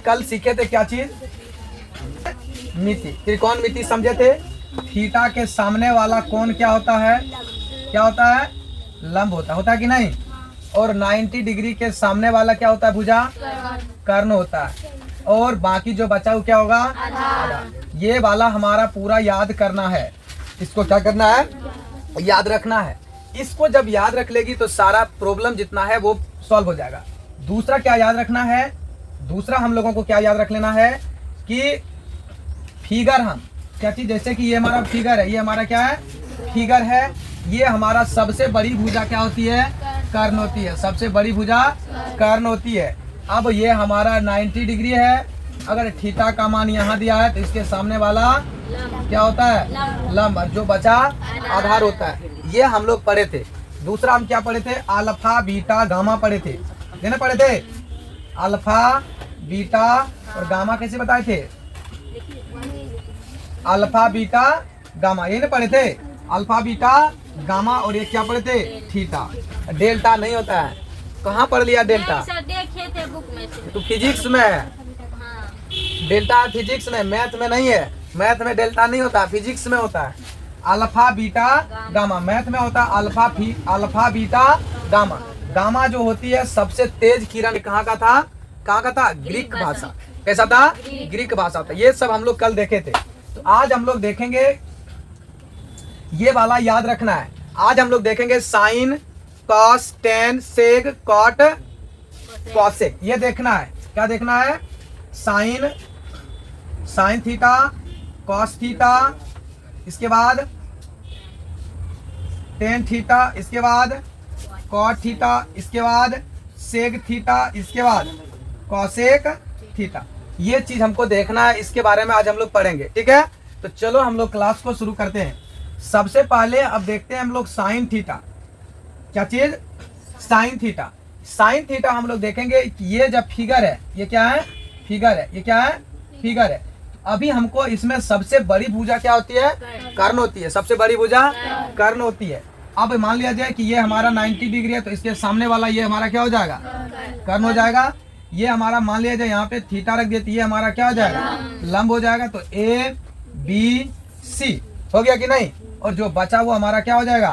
कल सीखे थे क्या चीज? मिति, त्रिकोण मिति समझे थे। थीटा के सामने वाला कोण क्या होता है? क्या होता है? लंब होता है कि नहीं? और 90 डिग्री के सामने वाला क्या होता है? भुजा, कर्ण होता है। और बाकी जो बचा वो क्या होगा? आधार। ये वाला हमारा पूरा याद करना है। इसको क्या करना है? याद रखना है। इसको जब याद रख लेगी तो सारा प्रॉब्लम जितना है वो सॉल्व हो जाएगा। दूसरा क्या याद रखना है? दूसरा हम लोगों को क्या याद रख लेना है कि फिगर, हम क्या चीज, जैसे कि ये हमारा फिगर है, ये हमारा क्या है? फिगर है। ये हमारा सबसे बड़ी भुजा क्या होती है? कर्ण होती है। सबसे बड़ी भुजा कर्ण होती है। अब ये हमारा 90 डिग्री है। अगर थीटा का मान यहाँ दिया है तो इसके सामने वाला क्या होता है? लंब। और जो बचा आधार होता है। ये हम लोग पढ़े थे। दूसरा हम क्या पढ़े थे? अल्फा बीटा गामा पढ़े थे। देने पढ़े थे अल्फा बीटा और गामा। कैसे बताए थे? अल्फा बीटा गामा, ये ना पढ़े थे। अल्फा बीटा गामा और ये क्या पढ़े थे? थीटा। डेल्टा नहीं होता है। कहाँ पढ़ लिया डेल्टा? देखे थे बुक में से। तो फिजिक्स में है। हाँ। डेल्टा फिजिक्स में, मैथ में नहीं है। मैथ में डेल्टा नहीं होता, फिजिक्स में होता है। अल्फा बीटा गामा, मैथ में होता है अल्फा बीटा गामा। गामा जो होती है सबसे तेज किरण, कहाँ का था? कहाँ का था? ग्रीक भाषा। कैसा था? ग्रीक भाषा था। ये सब हम लोग कल देखे थे। तो आज हम लोग देखेंगे, ये वाला याद रखना है। आज हम लोग देखेंगे sine, cos, tan, sec, cot, cosec. ये देखना है। क्या देखना है? साइन थीटा, कॉस थीटा, इसके बाद टेन थीटा, इसके बाद कॉट थीटा, इसके बाद सेग थीटा, इसके बाद कॉसेक थीटा। ये चीज हमको देखना है। इसके बारे में आज हम लोग पढ़ेंगे। ठीक है, तो चलो हम लोग क्लास को शुरू करते हैं। सबसे पहले अब देखते हैं हम लोग साइन थीटा। क्या चीज? Sine theta. साइन थीटा हम लोग देखेंगे कि ये जब फिगर है, ये क्या है? फिगर है। ये क्या है? फिगर है। अभी हमको इसमें सबसे बड़ी भुजा क्या होती है? कर्ण होती है। सबसे बड़ी भुजा कर्ण होती है। अब मान लिया जाए कि ये हमारा 90 डिग्री है तो इसके सामने वाला ये हमारा क्या हो जाएगा? कर्ण हो जाएगा। ये हमारा मान लिया जाए यहाँ पे थीटा रख देती है, हमारा क्या हो जाएगा? लंब हो जाएगा। तो ए बी सी हो गया कि नहीं? और जो बचा वो हमारा क्या हो जाएगा?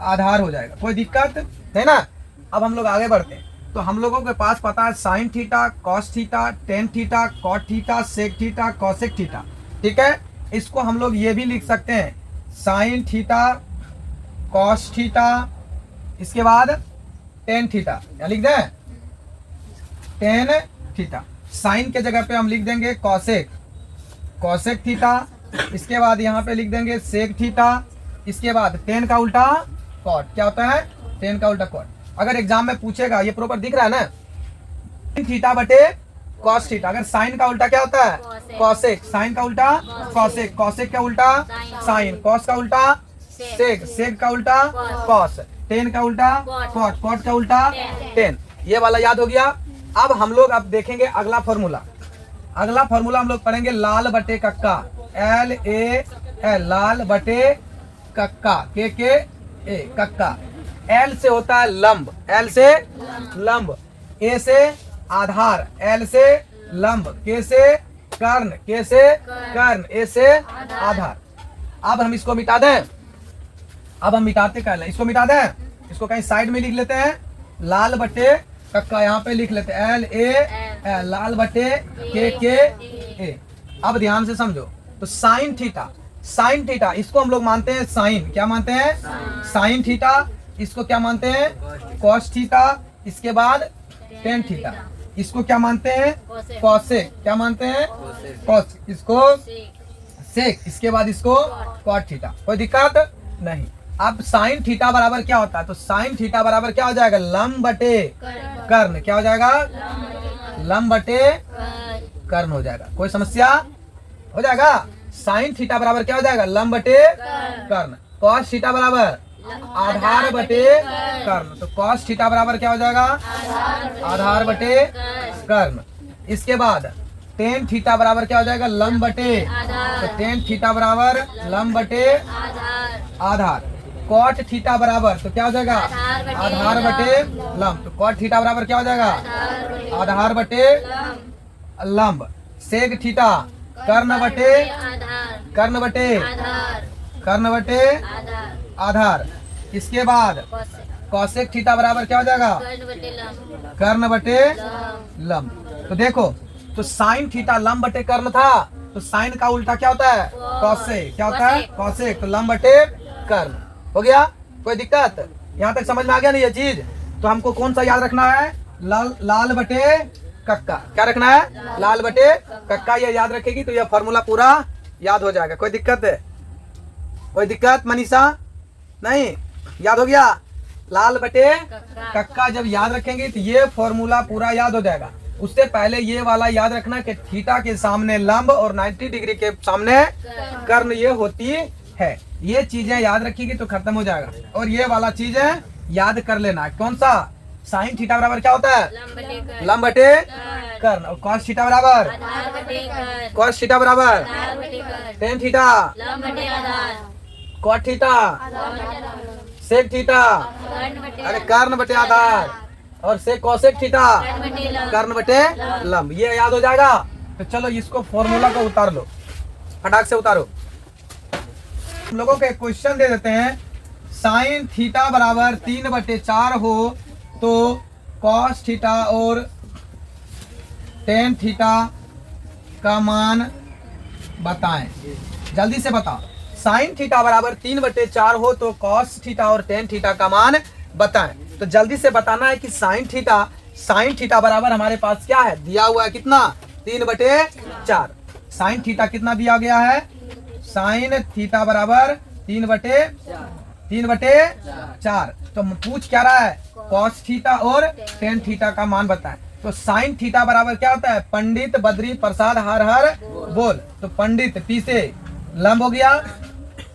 आधार हो जाएगा। कोई दिक्कत है ना? अब हम लोग आगे बढ़ते हैं। तो हम लोगों के पास पता है sine theta, cos theta, tan theta, cot theta, sec theta, cosec theta. ठीक है, इसको हम लोग ये भी लिख सकते हैं साइन थीटा, कॉस थीटा, इसके बाद टेन थीटा। क्या लिख दें? Tan theta. साइन के जगह पे हम लिख देंगे कॉसेक, कॉसेक थीटा। इसके बाद यहाँ पे लिख देंगे सेक थीटा। इसके बाद टेन का उल्टा कॉट। क्या होता है? टेन का उल्टा कॉट। अगर एग्जाम में पूछेगा, ये प्रॉपर दिख रहा है ना, थीटा बटे कॉस थीटा। अगर साइन का उल्टा क्या होता है? कॉसेक। साइन का उल्टा कॉसेक। कॉसेक का उल्टा साइन। कॉस का उल्टा सेक। सेक का उल्टा कॉस। टेन का उल्टा कॉट। कॉट का उल्टा टेन। ये वाला याद हो गया। अब हम लोग अब देखेंगे अगला फॉर्मूला। अगला फॉर्मूला हम लोग पढ़ेंगे लाल बटे कक्का। LAL, लाल बटे कक्का। के ए, कक्का। L से होता है लंब। L से लंब। A से आधार। L से लंब। K से कर्ण। K से कर्ण। A से आधार। अब हम इसको मिटा दें। अब हम मिटाते क्या? इसको मिटा दें। इसको कहीं साइड में लिख लेते हैं। लाल बटे कक्का यहाँ पे लिख लेते हैं LAL, लाल बटे के ए। अब ध्यान से समझो। तो साइन थीटा, साइन थीटा इसको हम लोग मानते हैं साइन। क्या मानते हैं? Sine theta. इसको क्या मानते हैं? Cos theta. इसके बाद टेन थीटा। इसको क्या मानते हैं? कॉसेक। क्या मानते हैं? कॉस। इसको सेक। इसके बाद इसको कॉट थीटा। कोई दिक्कत नहीं। अब साइन थीटा बराबर क्या होता है? तो साइन थीटा बराबर क्या हो जाएगा? लंब बटे कर्ण। क्या हो जाएगा? लंब बटे कर्ण हो जाएगा। कोई समस्या? हो जाएगा। साइन थीटा बराबर क्या हो जाएगा? लंब बटे कर्ण। कॉस थीटा बराबर आधार बटे कर्ण। तो कॉस थीटा बराबर क्या हो जाएगा? आधार बटे कर्ण। इसके बाद टेन थीटा बराबर क्या हो जाएगा? लंब बटे। तो टेन थीटा बराबर लंब बटे आधार। कॉट थीटा बराबर तो क्या हो जाएगा? आधार बटे लंब। तो कॉट थीटा बराबर क्या हो जाएगा? आधार बटे लंब। सेक थीटा कर्ण बटे आधार कर्ण बटे आधार कर्ण बटे आधार आधार। इसके बाद कोसेक कौसेक थीटा बराबर क्या हो जाएगा? कर्ण बटे लंब कर्ण बटे लंब लंब। तो देखो, तो साइन थीटा लंब बटे कर्ण था, तो साइन का उल्टा क्या होता है? कौसेक। क्या होता है? कौसेक। तो लंब बटे कर्ण हो गया। कोई दिक्कत? यहाँ तक समझ में आ गया नहीं ये चीज? तो हमको कौन सा याद रखना है? लाल बटे कक्का। क्या रखना है? लाल बटे कक्का। ये याद रखेगी तो ये फॉर्मूला पूरा याद हो जाएगा। कोई दिक्कत है? कोई दिक्कत मनीषा? नहीं, याद हो गया? लाल बटे कक्का जब याद रखेंगे तो ये फॉर्मूला पूरा याद हो जाएगा। उससे पहले ये वाला याद रखना कि थीटा के सामने लंब और 90 डिग्री के सामने कर्ण ये होती है। ये चीजें याद रखिएगी तो खत्म हो जाएगा। और ये वाला चीजें याद कर लेना है। कौन सा? साइन थीटा बराबर क्या होता है? लंब बटे कर्ण लंब बटे कर्ण। और कॉस थीटा बराबर आधार बटे कर्ण कॉस थीटा बराबर आधार बटे कर्ण टेन थीटा लंब बटे आधार कॉट थीटा लंब बटे लंब सेक थीटा कर्ण बटे अरे कर्ण बटे आधार और सेक कॉसेक थीटा कर्ण बटे लंब कर्ण बटे लंब। ये याद हो जाएगा। तो चलो इसको फॉर्मूला को उतार लो, फटाक से उतारो। हम लोगों को एक क्वेश्चन दे देते हैं। साइन थीटा बराबर 3/4 हो तो कॉस थीटा और टेन थीटा का मान बताएं। जल्दी से बताओ। साइन थीटा बराबर 3/4 हो तो कॉस थीटा और टेन थीटा का मान बताएं। तो जल्दी से बताना है कि साइन थीटा बराबर हमारे पास क्या है? दिया हुआ है कितना? 3/4। साइन थीटा कितना दिया गया है? साइन थीटा बराबर 3/4। तो पूछ क्या रहा है? कॉस थीटा और टेन थीटा का मान बताएं। तो साइन थीटा बराबर क्या होता है? पंडित बद्री प्रसाद हर हर बोल। तो पंडित पी से लंब हो गया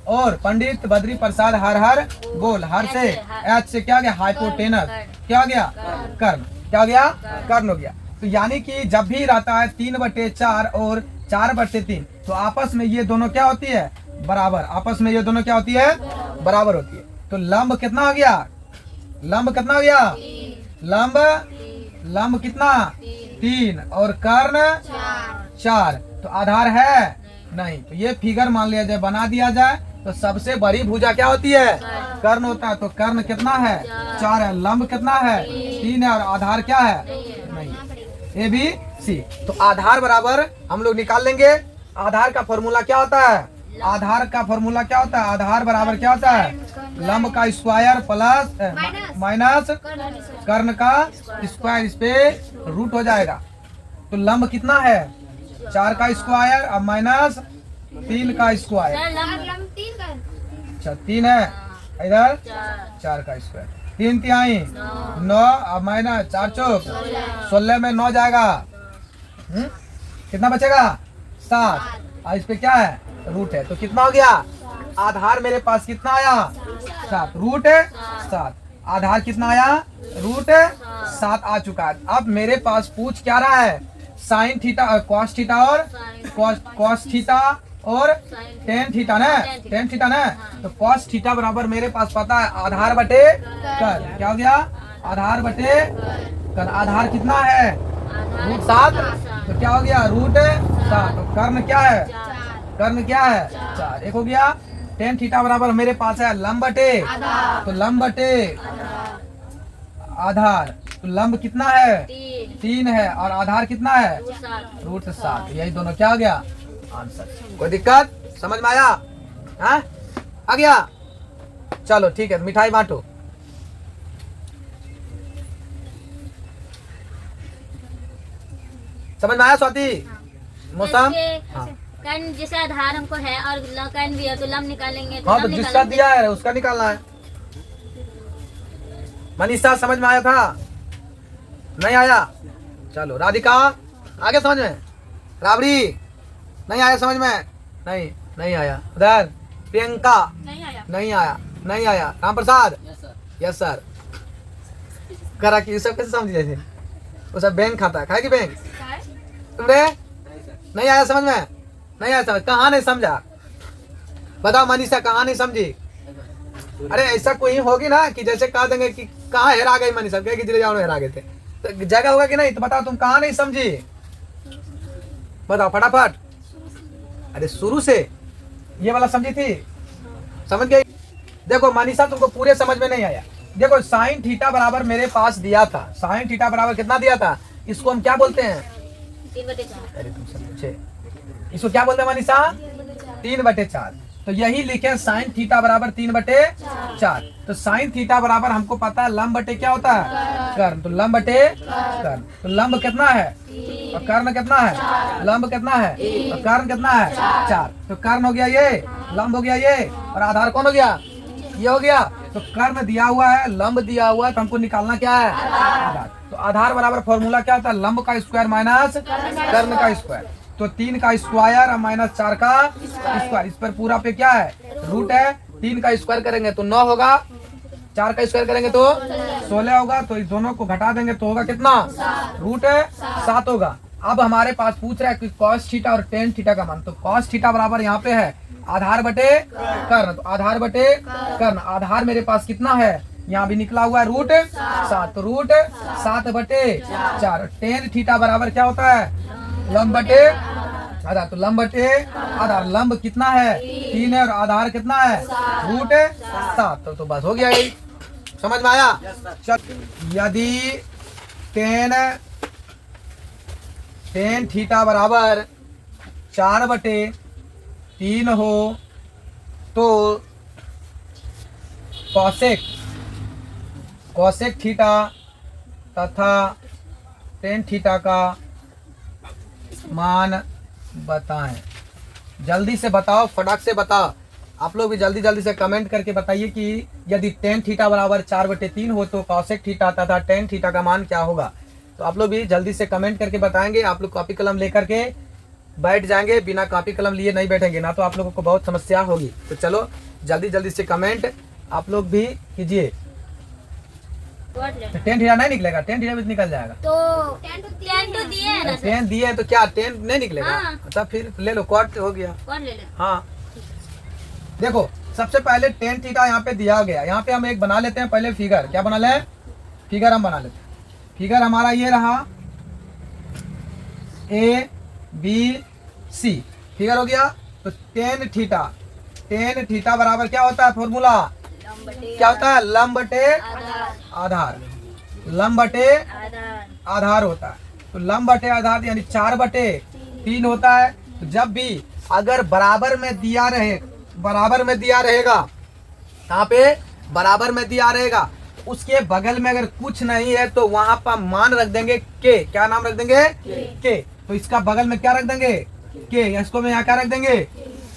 और पंडित बद्री प्रसाद हर हर बोल। हर से एच से क्या गया? हाइपोटेनस। क्या गया? कर्ण। क्या गया? कर्ण हो गया। तो यानी कि जब भी रहता है 3/4 और 4/3 तो आपस में ये दोनों क्या होती है? बराबर। आपस में ये दोनों क्या होती है? बराबर होती है। तो लंब कितना हो गया? लंब कितना हो गया? लंब कितना? 3 और कर्ण 4। तो आधार है नहीं। तो ये फिगर मान लिया जाए, बना दिया जाए। तो सबसे बड़ी भुजा क्या होती है? कर्ण होता है। तो कर्ण कितना है? 4 है। लंब कितना है? 3 है। और आधार क्या है? नहीं। A B C. तो आधार बराबर हम लोग निकाल लेंगे। आधार का फॉर्मूला क्या होता है? आधार का फॉर्मूला क्या होता है? आधार बराबर क्या होता है? लंब का स्क्वायर प्लस माइनस कर्ण का स्क्वायर। इस पे रूट हो जाएगा। तो लंब कितना है? 4 का स्क्वायर और माइनस 3 का स्क्वायर। लंब 3 का अच्छा 3 है। इधर 4 का स्क्वायर। 3 तिहाई 9 और माइनस 4 चौक 16 में 9 जाएगा। कितना बचेगा? 7। और इस पे क्या है? रूट है। तो कितना हो गया? आधार मेरे पास कितना आया? 7। रूट 7। आधार कितना आया? रूट 7 आ चुका है। अब मेरे पास पूछ क्या रहा है? साइन थीटा कॉस थीटा और कॉस थीटा और टेन थीटा ना? टेन थीटा ना? तो कॉस थीटा बराबर मेरे पास पता है आधार बटे कर्ण। क्या हो गया? आधार बटे कर्ण। आधार कितना है? रूट 7। तो क्या हो गया? रूट 7। तो कर्ण क्या है? कर्ण क्या है? 4। एक हो गया। टेन थीटा बराबर मेरे पास है लंब बटे। तो लंब बटे आधार। तो लंब कितना है? 3 है। और आधार कितना है? रूट 7। यही दोनों क्या हो गया? आंसर। कोई दिक्कत? समझ में आया? हाँ? आ गया? चलो ठीक है, मिठाई बांटो। समझ में आया स्वाति? मौसम? हाँ। कर्ण जैसे आधार हमको है और कर्ण भी है तो लंब निकालेंगे। हाँ तो जिसका दिया है उसका निकालना है। मनीषा समझ में आया था? नहीं आया? चलो राधिका आगे समझ में? राबड़ी नहीं आया समझ में? नहीं आया। उधर प्रियंका नहीं आया। Ram Prasad yes sir. करा कि सब कैसे समझ गए थे? वो सब बैंक खाता है, खाएगी बैंक? तुमने नहीं आया समझ में? नहीं आया समझ? कहाँ नहीं समझा? बताओ मनीषा कहाँ नहीं समझी? अरे ऐसा कोई होगी ना कि जैसे कह देंगे कि कहाँ हेरा गई मनीषा, कहेगी जिले जाओ हेरा गए थे। तो जगह होगा कि नहीं? तो बताओ तुम कहाँ नहीं समझी? बताओ फटाफट। अरे शुरू से ये वाला समझी थी, समझ गई? देखो मनीषा तुमको पूरे समझ में नहीं आया। देखो साइन थीटा बराबर मेरे पास दिया था, साइन थीटा बराबर कितना दिया था? इसको हम क्या बोलते हैं? 3/4। अरे तुम सब पूछे, इसको क्या बोलते हैं मनीषा? 3/4। तो यही लिखे साइन थीटा बराबर 3/4। तो साइन थीटा बराबर हमको पता है लंब बटे क्या होता है? कर्ण। तो लंब बटे कर्ण। तो लंब कितना है और कर्ण कितना है? लंब कितना है और कर्ण कितना है? 4। तो कर्ण हो गया ये, लंब हो गया ये, और आधार कौन हो गया? ये हो गया। तो कर्ण दिया हुआ है, लंब दिया हुआ है, तो हमको निकालना क्या है? आधार। तो आधार बराबर फॉर्मूला क्या होता है? लंब का स्क्वायर माइनस कर्ण का स्क्वायर। तो 3 का स्क्वायर और माइनस 4 का स्क्वायर। इस पर पूरा पे क्या है? रूट है। 3 का स्क्वायर करेंगे तो 9 होगा, 4 का स्क्वायर करेंगे तो 16 होगा। तो इस दोनों को घटा देंगे तो होगा कितना? रूट है 7 होगा। अब हमारे पास पूछ रहा है कि cos थीटा और tan थीटा का मान। तो cos थीटा बराबर यहाँ पे है आधार बटे कर्ण। तो आधार बटे कर्ण, आधार मेरे पास कितना है? यहाँ भी निकला हुआ है रूट 7। तो रूट 7/4। tan थीटा बराबर क्या होता है? लंब बटे आधार। तो लंब बटे आधार, लंब कितना है? 3 है और आधार कितना है? रूट 7। तो बस हो गया, यही समझ में आया? चल यदि tan थीटा बराबर 4/3 हो तो कॉसेक थीटा तथा tan थीटा का मान बताएं। जल्दी से बताओ, फटाक से बताओ। आप लोग भी जल्दी जल्दी से कमेंट करके बताइए कि यदि tan थीटा बराबर 4/3 हो तो कॉसेक थीटा तथा tan थीटा का मान क्या होगा। तो आप लोग भी जल्दी से कमेंट करके बताएंगे। आप लोग कॉपी कलम लेकर के बैठ जाएंगे, बिना कॉपी कलम लिए नहीं बैठेंगे ना, तो आप लोगों को बहुत समस्या होगी। तो चलो जल्दी जल्दी से कमेंट आप लोग भी कीजिए। तो tan थीटा नहीं निकलेगा? tan थीटा भी निकल जाएगा। तो 10 तो दिए है ना सर? 10 दिए हैं तो क्या tan नहीं निकलेगा? हाँ। तब फिर ले लो, cot हो गया। कौन ले ले? हाँ देखो सबसे पहले tan थीटा यहाँ पे दिया गया। यहाँ पे हम एक बना लेते हैं पहले फिगर। क्या बना लें? फिगर हम बना लेते हैं। फिगर हमारा ये रहा ABC फिगर हो गया। तो tan थीटा बराबर क्या होता है? फॉर्मूला लंब बटे क्या होता है? लंब बटे आधार। आधार। लंब बटे आधार। आधार होता है। तो लंब बटे आधार यानी 4/3 होता है। तो जब भी अगर बराबर में दिया रहेगा, यहाँ पे बराबर में दिया रहेगा, उसके बगल में अगर कुछ नहीं है तो वहां पर मान रख देंगे के। क्या नाम रख देंगे? के। तो इसका बगल में क्या रख देंगे? के। इसको में यहाँ क्या रख देंगे?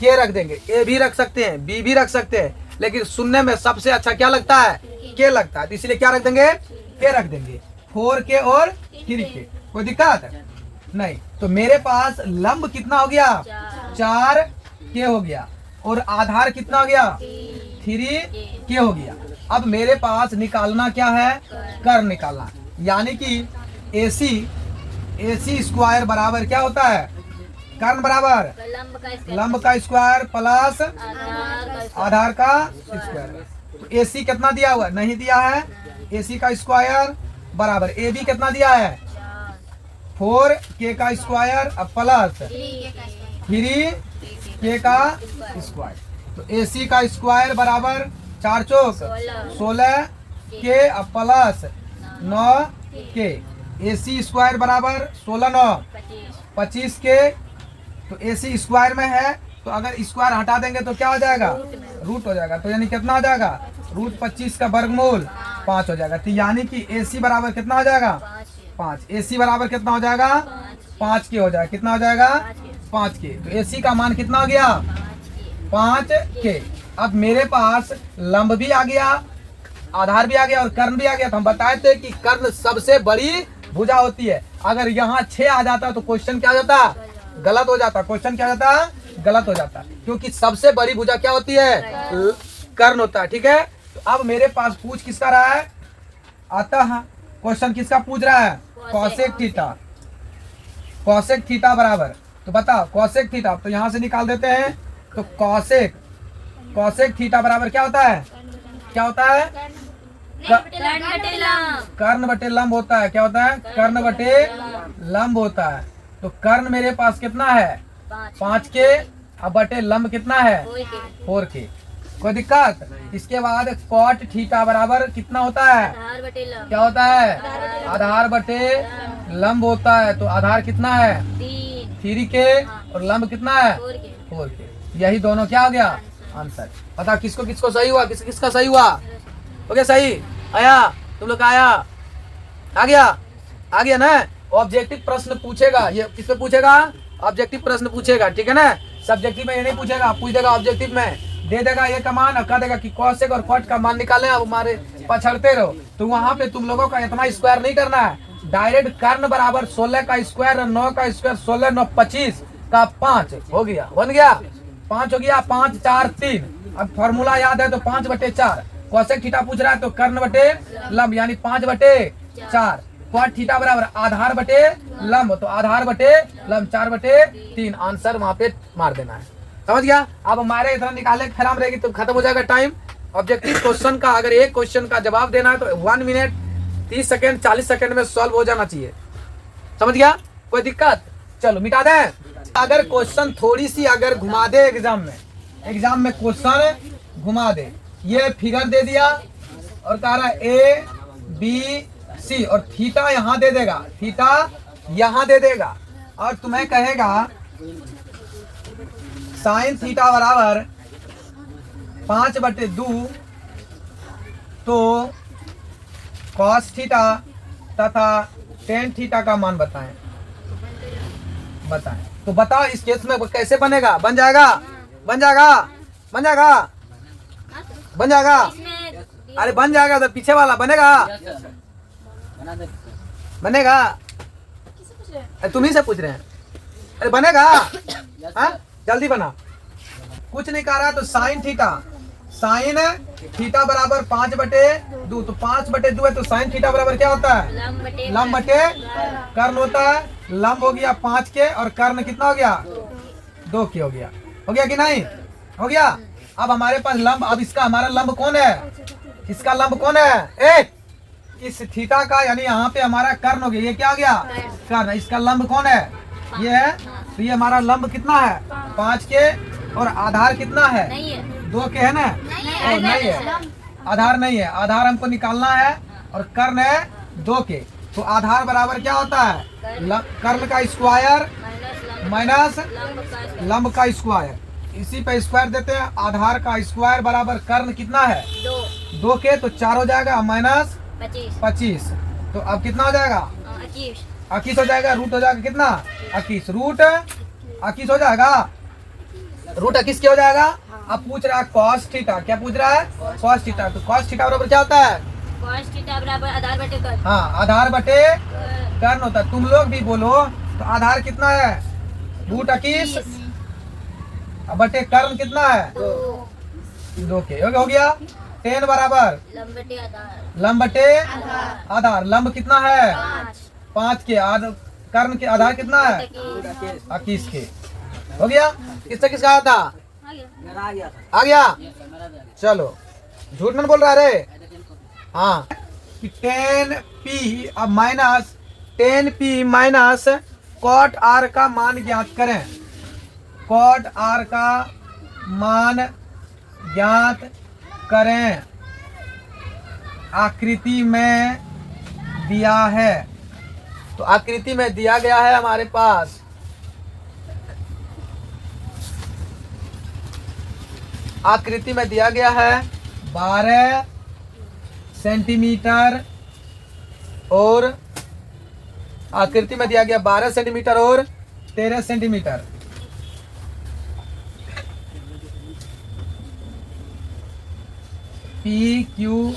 के रख देंगे। ए भी रख सकते हैं, बी भी रख सकते हैं, लेकिन सुनने में सबसे अच्छा क्या लगता है? के लगता है। तो इसलिए क्या रख देंगे? के रख देंगे। 4K और 3K। कोई दिक्कत नहीं। तो मेरे पास लंब कितना हो गया? 4K हो गया और आधार कितना हो गया? 3K हो गया। अब मेरे पास निकालना क्या है? कर्ण निकालना। यानी कि AC स्क्वायर बराबर क्या होता है? कर्ण बराबर लंब का स्क्वायर प्लस आधार का स्क्वायर। तो AC कितना दिया हुआ? नहीं दिया है। AC का स्क्वायर बराबर AB कितना दिया है? 4K का स्क्वायर प्लस 3K का स्क्वायर। तो AC का स्क्वायर बराबर 4 चौक 16K plus 9K। AC square बराबर 16 9 25K। तो AC स्क्वायर में है तो अगर स्क्वायर हटा देंगे तो क्या हो जाएगा? रूट हो जाएगा। तो यानी कितना हो जाएगा? रूट 25 का वर्गमूल 5 हो जाएगा। तो यानी कि AC बराबर कितना हो जाएगा? 5। AC बराबर कितना हो जाएगा? 5K हो जाएगा। कितना हो जाएगा? 5K। तो AC का मान कितना हो गया? 5K। अब मेरे पास लंब भी आ गया, आधार भी आ गया और कर्ण भी आ गया। तो हम बताए थे कि कर्ण सबसे बड़ी भुजा होती है। अगर यहाँ 6 आ जाता तो क्वेश्चन क्या हो जाता? गलत हो जाता। क्वेश्चन क्या हो जाता? गलत हो जाता, क्योंकि सबसे बड़ी भुजा क्या होती है? कर्ण होता है। ठीक है। तो अब मेरे पास पूछ किसका रहा है? अतः क्वेश्चन किसका पूछ रहा है? Cosec theta. कॉसेक थीटा बराबर, तो बताओ कॉसेक थीटा, तो यहाँ से निकाल देते हैं। तो कॉसेक थीटा बराबर क्या होता है? क्या होता है? कर्ण बटे लंब होता है। क्या होता है? कर्ण बटे लंब होता है। तो कर्ण मेरे पास कितना है 5 के, अब बटे लंब कितना है 4 के। कोई दिक्कत? इसके बाद कॉट थीटा बराबर कितना होता है, आधार बटे लंब क्या होता है, आधार बटे लंब होता है। तो आधार कितना है 3 के और लंब कितना है 4 के। यही दोनों क्या हो गया आंसर। पता किसको किसको सही हुआ, किसका सही हुआ? हो गया सही? आया तुम लोग का आया? आ गया ना? ऑब्जेक्टिव प्रश्न पूछेगा, ये किस पे पूछेगा? ऑब्जेक्टिव प्रश्न पूछेगा, ठीक है ना? सब्जेक्टिव में ये नहीं पूछेगा, पूछ देगा ऑब्जेक्टिव में, दे देगा ये का मान और कह देगा कि कॉसेक और कॉट का मान निकालें, अब हमारे पछड़ते रहो। तो वहां पे तुम लोगों का इतना स्क्वायर नहीं करना है, डायरेक्ट कर्ण बराबर 16 का स्क्वायर और 9 का स्क्वायर, 16 9 25 का 5 हो गया, बन गया 5 हो गया, 5 4 3। अब फॉर्मूला याद है तो 5/4। कॉसेक थीटा पूछ रहा है तो कर्ण बटे लंब यानी 5/4। कॉट थीटा बराबर आधार बटे लंब, तो आधार बटे लंब 4/3। आंसर वहां पे मार देना है, समझ गया? अब हमारे इतना निकाले खराब रहेगी तो खत्म हो जाएगा टाइम। ऑब्जेक्टिव क्वेश्चन का अगर एक क्वेश्चन का जवाब देना है तो 1 मिनट 30 सेकंड 40 सेकंड में सॉल्व हो जाना चाहिए, समझ गया? कोई दिक्कत? चलो मिटा दें। अगर क्वेश्चन थोड़ी सी अगर घुमा दे एग्जाम में क्वेश्चन घुमा दे, ये फिगर दे दिया और कह रहा है ABC और थीटा यहाँ दे देगा, थीटा यहाँ दे देगा और तुम्हें कहेगा साइन थीटा बराबर 5/2 तो कॉस थीटा तथा टेन थीटा का मान बताएं। तो बताओ इस केस में कैसे बनेगा? बन जाएगा? अरे बन जाएगा तो पीछे वाला बनेगा? अरे तुम ही से पूछ रहे हैं। अरे बनेगा? हाँ जल्दी बना। कुछ नहीं कह रहा तो साइन थीटा बराबर 5/2 तो 5/2 है तो साइन थीटा बराबर क्या होता है? लंब बटे कर्ण होता है। लंब हो गया 5 के और कर्ण कितना हो गया 2 के हो गया कि नहीं? हो गया। अब हमारे पास लंब, अब इसका हमारा लंब कौन है? इसका लंब कौन है? इस थीटा का यानी यहाँ पे हमारा कर्ण हो गया, ये क्या हो गया कर्ण। इसका लंब कौन है? ये है। तो ये हमारा लंब कितना है 5 के और आधार कितना है 2 के है ना? नहीं है, आधार नहीं है, आधार हमको निकालना है और कर्ण है 2 के। तो आधार बराबर क्या होता है? कर्ण का स्क्वायर माइनस लंब का स्क्वायर। इसी पे स्क्वायर देते हैं। आधार का स्क्वायर बराबर कर्ण कितना है 2 के, तो 4 हो जाएगा माइनस 25। तो अब कितना हो जाएगा 21 हो जाएगा। रूट हो जाएगा कितना 21, रूट 21 हो जाएगा। रूट 21 क्या हो जाएगा? अब पूछ रहा है कॉस थीटा, क्या पूछ रहा है? Cos theta. तो कॉस थीटा बराबर क्या होता है? कॉस थीटा बराबर आधार बटे कर्ण। हाँ आधार बटे कर्ण होता है। तुम लोग भी बोलो तो आधार कितना है रूट 21 बटे कर्ण कितना है 2 के। हो गया। टेन बराबर लंब बटे आधार। लंब कितना है 5 के, कर्ण के आधार कितना है 21 के। हो गया। किसका आया था? आ गया। चलो झूठ नहीं बोल रहा रे। हाँ कि 10p अब minus 10p minus cot r का मान ज्ञात करें। कॉट r का मान ज्ञात करें, आकृति में दिया है। तो आकृति में दिया गया है हमारे पास आकृति में दिया गया है 12 सेंटीमीटर और आकृति में दिया गया 12 सेंटीमीटर और 13 सेंटीमीटर। PQR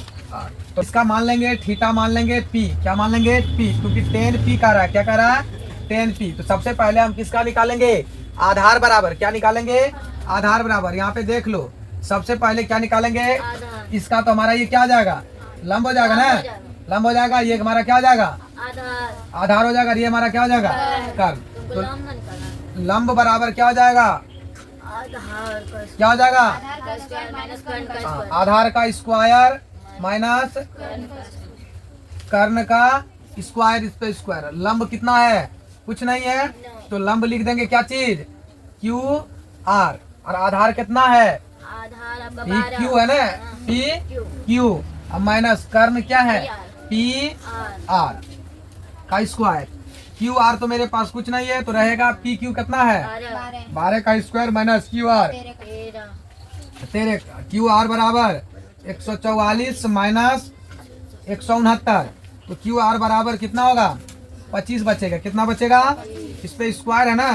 तो इसका मान लेंगे थीटा, मान लेंगे P, क्या मान लेंगे P, क्योंकि 10p का रहा है। क्या कह रहा है 10p। तो सबसे पहले हम किसका निकालेंगे? आधार बराबर क्या निकालेंगे? आधार बराबर। यहाँ पे देख लो सबसे पहले क्या निकालेंगे? इसका तो हमारा ये क्या हो जाएगा लंब हो जाएगा ना, लंब हो जाएगा। ये हमारा क्या हो जाएगा आधार हो जाएगा। ये हमारा क्या हो जाएगा कर्ण। तो लंब बराबर क्या हो जाएगा? क्या हो जाएगा? आधार का स्क्वायर माइनस कर्ण का स्क्वायर, इस पे स्क्वायर। लंब कितना है कुछ नहीं है, तो लंब लिख देंगे क्या चीज, क्यू आर। और आधार कितना है, आधार आपका पी 12 क्यू है ना, पी क्यू। अब माइनस कर्ण क्या है, पी आर का स्क्वायर। क्यू आर तो मेरे पास कुछ नहीं है, तो रहेगा पी क्यू कितना है, 12 का square minus Q R 13। Q R बराबर 144 माइनस 169, तो क्यू आर बराबर कितना होगा, 25 बचेगा। कितना बचेगा, इस पे स्क्वायर है ना,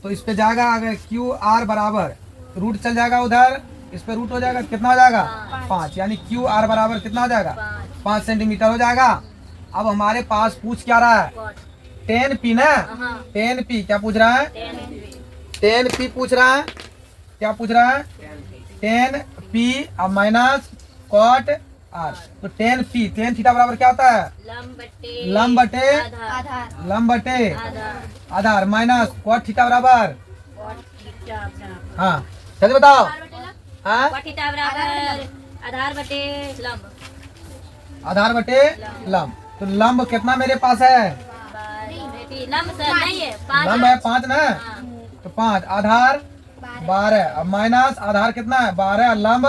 तो इस पे जाएगा, अगर क्यू आर बराबर रूट चल जाएगा उधर, इस पे रूट हो जाएगा, कितना हो जाएगा 5, यानी क्यू आर बराबर कितना हो जाएगा 5 सेंटीमीटर हो जाएगा। अब हमारे पास पूछ क्या रहा है, 10 पी ना, 10 पी क्या पूछ रहा है, 10 पी पूछ रहा है, क्या पूछ रहा है 10 पी अब माइनस कॉट आर। तो 10 पी, 10 थीटा बराबर क्या होता है, लंब बटे आधार माइनस कॉट थीटा बराबर, हाँ जल्दी बताओ, हाँ आधार बटे लंब, आधार बटे लंब। तो लंब कितना मेरे पास है, लंब सर नहीं है, 5 लंब है 5 ना, तो 5 आधार 12 अब माइनस आधार कितना है 12, लंब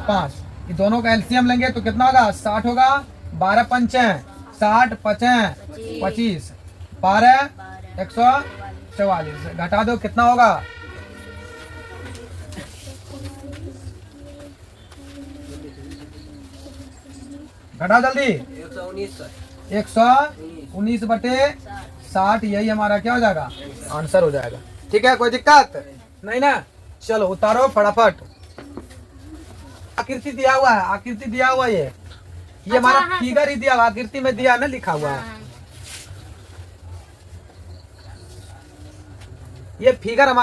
5। ये दोनों का एलसीएम लेंगे तो कितना होगा 60 होगा, 12 पंचे 60 पचे 25, 12 144 घटा दो कितना होगा, घटाओ जल्दी, 119 बटे 60, यही हमारा क्या हो जाएगा, आंसर हो जाएगा। ठीक है, कोई दिक्कत नहीं ना। चलो उतारो फटाफट। आकृति दिया हुआ है, आकृति दिया हुआ है, ये हमारा हाँ। फिगर ही दिया हुआ, आकृति में दिया ना, लिखा हुआ है ये फिगर हमारा